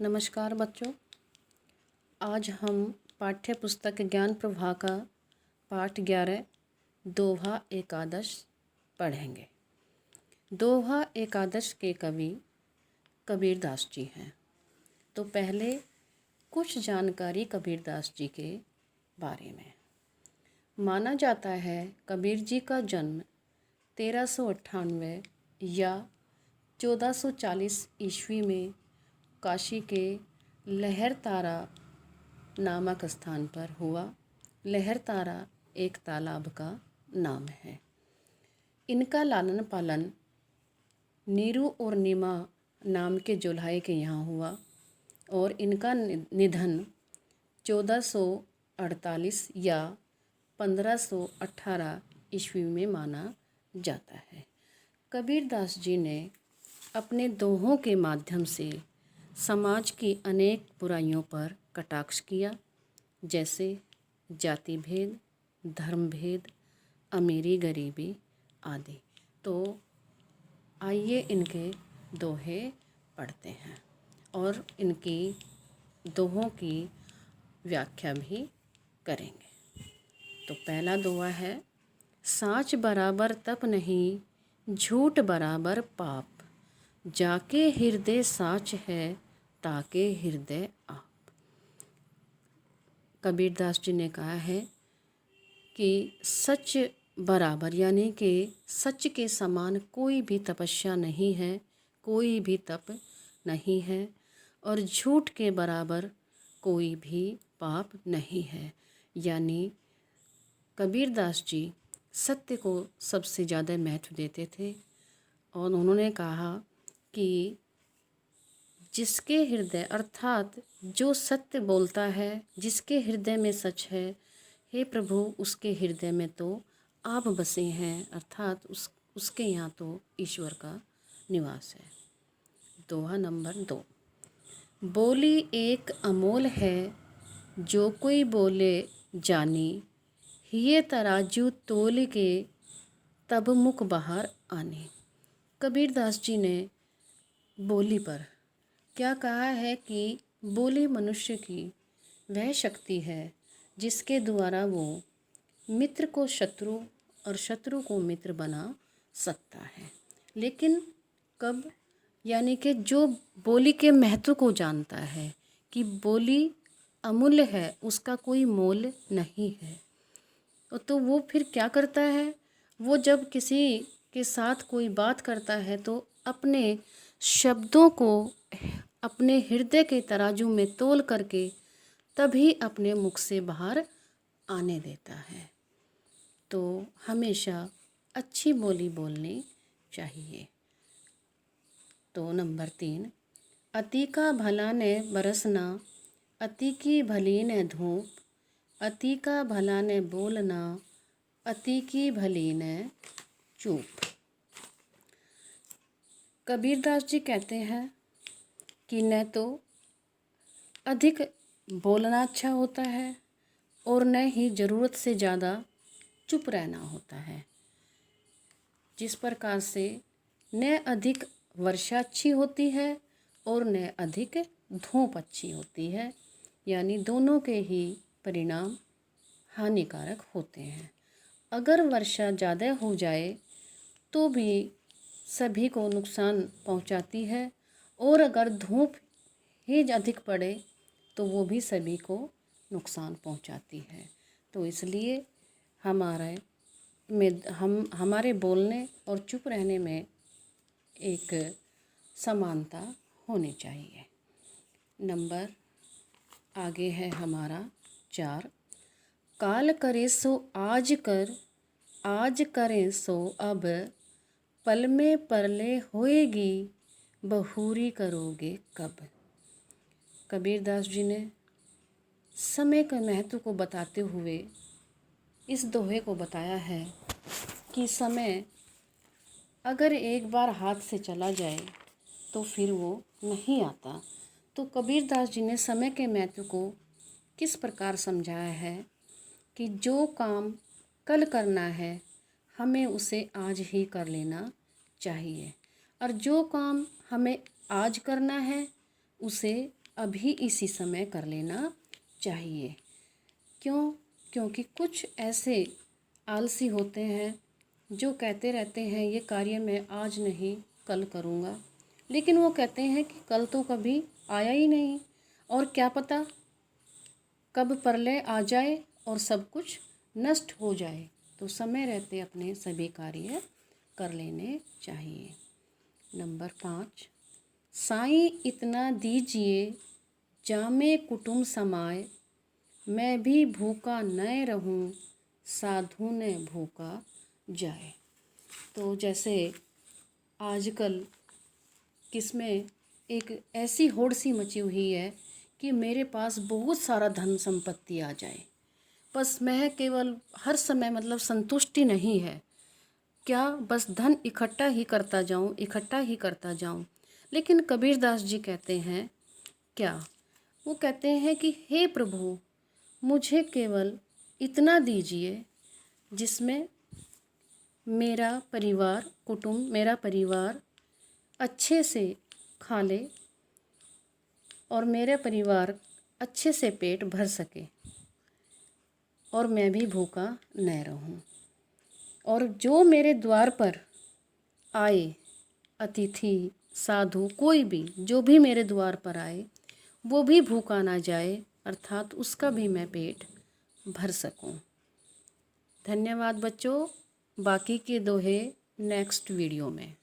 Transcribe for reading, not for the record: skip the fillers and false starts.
नमस्कार बच्चों। आज हम पाठ्य पुस्तक ज्ञान प्रवाह का पाठ 11 दोहा एकादश पढ़ेंगे। दोहा एकादश के कवि कबीरदास जी हैं। तो पहले कुछ जानकारी कबीरदास जी के बारे में। माना जाता है कबीर जी का जन्म 1398 या 1440 ईस्वी में काशी के लहरतारा नामक स्थान पर हुआ। लहरतारा एक तालाब का नाम है। इनका लालन पालन नीरू और नीमा नाम के जुल्हाए के यहाँ हुआ और इनका निधन 1448 या 1518 ईस्वी में माना जाता है। कबीरदास जी ने अपने दोहों के माध्यम से समाज की अनेक बुराइयों पर कटाक्ष किया, जैसे जाति भेद, धर्म भेद, अमीरी गरीबी आदि। तो आइए इनके दोहे पढ़ते हैं और इनकी दोहों की व्याख्या भी करेंगे। तो पहला दोहा है, साँच बराबर तप नहीं, झूठ बराबर पाप, जाके हृदय साँच है, ताके हृदय आप। कबीरदास जी ने कहा है कि सच बराबर यानी कि सच के समान कोई भी तपस्या नहीं है, कोई भी तप नहीं है, और झूठ के बराबर कोई भी पाप नहीं है। यानी कबीरदास जी सत्य को सबसे ज़्यादा महत्व देते थे और उन्होंने कहा कि जिसके हृदय अर्थात जो सत्य बोलता है, जिसके हृदय में सच है, हे प्रभु उसके हृदय में तो आप बसे हैं, अर्थात उसके यहाँ तो ईश्वर का निवास है। दोहा नंबर 2, बोली एक अमोल है, जो कोई बोले जानी, ये तराजू तोल के तब मुख बाहर आने। कबीरदास जी ने बोली पर क्या कहा है कि बोली मनुष्य की वह शक्ति है जिसके द्वारा वो मित्र को शत्रु और शत्रु को मित्र बना सकता है। लेकिन कब? यानी कि जो बोली के महत्व को जानता है कि बोली अमूल्य है, उसका कोई मोल नहीं है, तो वो फिर क्या करता है? वो जब किसी के साथ कोई बात करता है तो अपने शब्दों को अपने हृदय के तराजू में तोल करके तभी अपने मुख से बाहर आने देता है। तो हमेशा अच्छी बोली बोलनी चाहिए। तो नंबर 3, अति का भला ने बरसना, अति की भली ने धूप, अति का भला ने बोलना, अति की भली ने चूप। कबीरदास जी कहते हैं कि न तो अधिक बोलना अच्छा होता है और न ही ज़रूरत से ज़्यादा चुप रहना होता है। जिस प्रकार से न अधिक वर्षा अच्छी होती है और न अधिक धूप अच्छी होती है, यानी दोनों के ही परिणाम हानिकारक होते हैं। अगर वर्षा ज़्यादा हो जाए तो भी सभी को नुकसान पहुंचाती है, और अगर धूप ही अधिक पड़े तो वो भी सभी को नुकसान पहुंचाती है। तो इसलिए हमारे बोलने और चुप रहने में एक समानता होनी चाहिए। नंबर आगे है हमारा 4, काल करे सो आज कर, आज करें सो अब, पल में परले होएगी, बहुरी करोगे कब। कबीरदास जी ने समय के महत्व को बताते हुए इस दोहे को बताया है कि समय अगर एक बार हाथ से चला जाए तो फिर वो नहीं आता। तो कबीरदास जी ने समय के महत्व को किस प्रकार समझाया है कि जो काम कल करना है हमें उसे आज ही कर लेना चाहिए, और जो काम हमें आज करना है उसे अभी इसी समय कर लेना चाहिए। क्यों? क्योंकि कुछ ऐसे आलसी होते हैं जो कहते रहते हैं ये कार्य मैं आज नहीं कल करूँगा, लेकिन वो कहते हैं कि कल तो कभी आया ही नहीं, और क्या पता कब प्रलय आ जाए और सब कुछ नष्ट हो जाए। तो समय रहते अपने सभी कार्य कर लेने चाहिए। नंबर 5, साईं इतना दीजिए जामे कुटुम समाए, मैं भी भूखा न रहूं साधु ने भूखा जाए। तो जैसे आजकल किसमें एक ऐसी होड़ सी मची हुई है कि मेरे पास बहुत सारा धन संपत्ति आ जाए, बस मैं केवल हर समय मतलब संतुष्टि नहीं है, क्या बस धन इकट्ठा ही करता जाऊं, इकट्ठा ही करता जाऊं। लेकिन कबीरदास जी कहते हैं क्या? वो कहते हैं कि हे प्रभु, मुझे केवल इतना दीजिए जिसमें मेरा परिवार अच्छे से खा ले और मेरा परिवार अच्छे से पेट भर सके और मैं भी भूखा न रहूं। और जो मेरे द्वार पर आए अतिथि साधु कोई भी जो भी मेरे द्वार पर आए वो भी भूखा ना जाए, अर्थात उसका भी मैं पेट भर सकूं। धन्यवाद बच्चों। बाकी के दोहे नेक्स्ट वीडियो में।